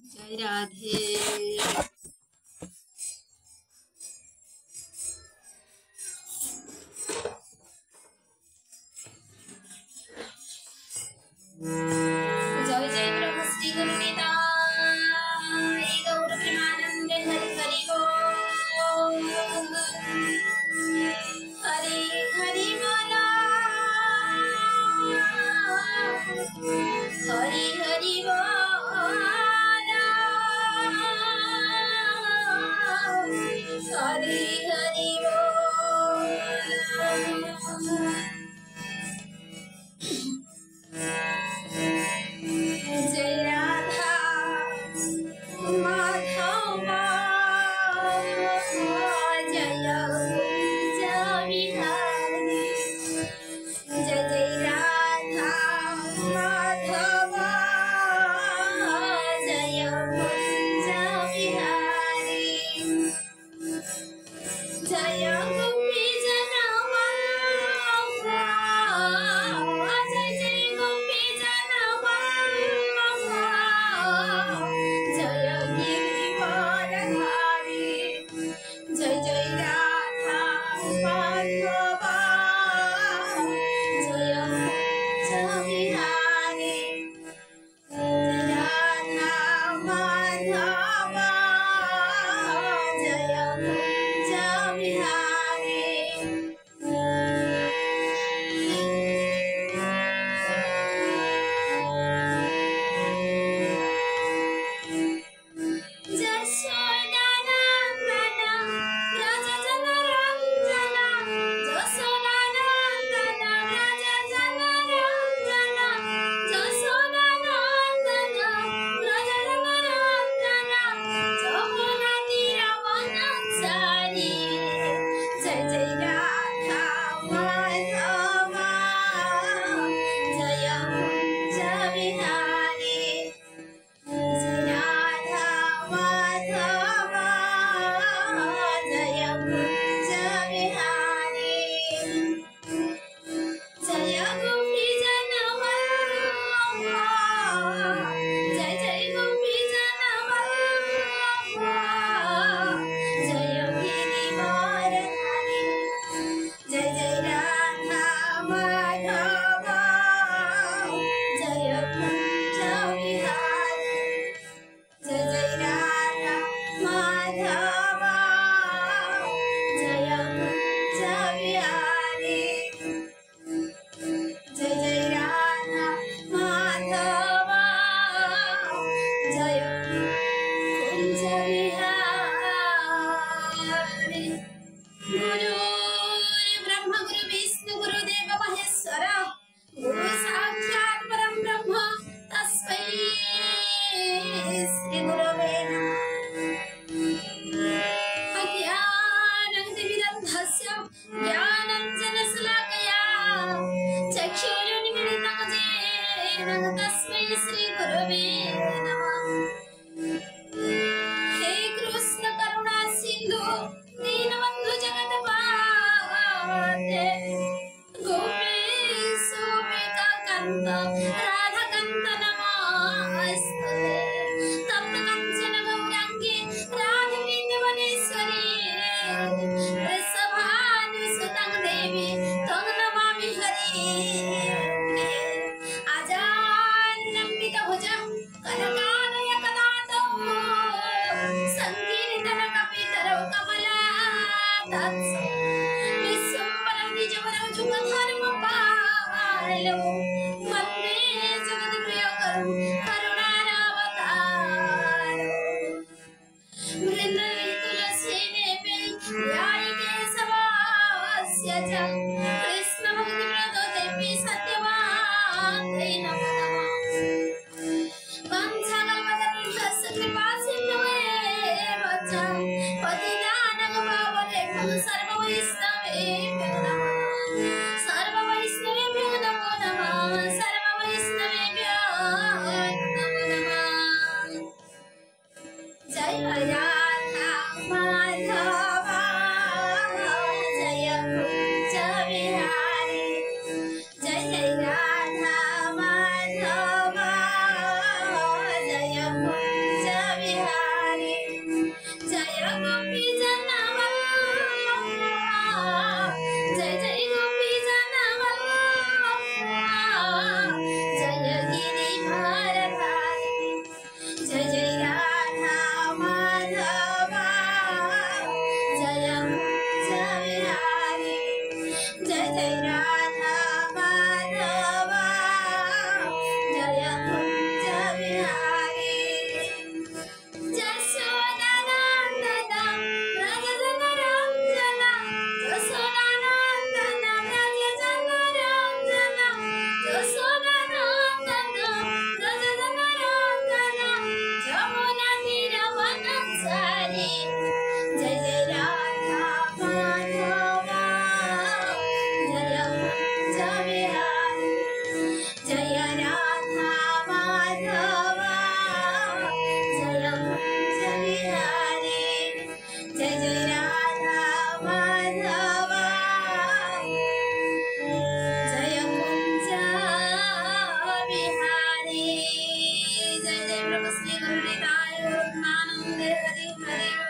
जय राधे। जय जय प्रभु श्री गुरु निताय गौर प्रेमानंद हरि हरि बोल। हरि हरि बोला, हरि हरि बोला, हरि हरि बोला। जय राधा माधव जय कुंज विहारी। जय जय राधा माधव जय कुंज विहारी। जय गोपी जन वल्लभा, जय जय गोपी जन वल्लभा, जय गिरिवरधारी। जय जय राधा माधव जय कुंज विहारी। जय राधा माधव जय कुंज विहारी। जशोदानंदन व्रज जनरंजन, जशोदानंदन व्रज जनरंजन, जशोदानंदन व्रज जनरंजन, जमुना तीर वनचारी। जय जय राधा माधव जय कुंज विहारी। जय राधा माधव जय कुंज विहारी। जय गोपी जन वल्लभा, जय जय गोपी जन वल्लभा, जय गिरिवरधारी। जय जय राधा माधव जय कुंज विहारी। जय जय राधा माधव जय कुंज विहारी। जय जय राधा माधव जय कुंज विहारी। गुरु ब्रह्मा गुरु विष्णु गुरुदेव महेश्वर, गुरु साक्षात् परम ब्रह्म, तस्मै श्री गुरवे नमः। अज्ञानतिमिरन्धस्य ज्ञानाञ्जनशलाकया चक्षुरुन्मीलितं येन तस्मै श्री गुरवे नमः। हे कृष्ण करुणा सिन्धु दीनबन्धु जगत्पाते, गोपेश गोपिकान्त राधाकान्त नमोऽस्तुते। तप्त कंचन गौरांगी राधे वृंदावनेश्वरी, वृषभानुसुतं देवी त्वं नमामि हरि। आजान्नमितभुजं कनकालयकदातो, संकीर्तनकपितरौ कमलादत्सो, विश्वम्भरं द्विजवरौ जुगधर्मपालौ, वन्दे जगत्प्रियकरं करुणारवतारौ। वृन्दावने तुलसी देवी ध्याये केशवस्य च, कृष्णभक्तिप्रदो देवी सत्यवान्यै नमो नमः। वंशकल्पतरुभ्यश्च कृपासिन्धुभ्येव च, पतितानां पावनेभ्यो सर्ववैष्णवेभ्यो नमो नमः। सर्ववैष्णवेभ्यो नमो नमः। प्रभु श्री गुरु निताय गुरु नानंद हरि हरि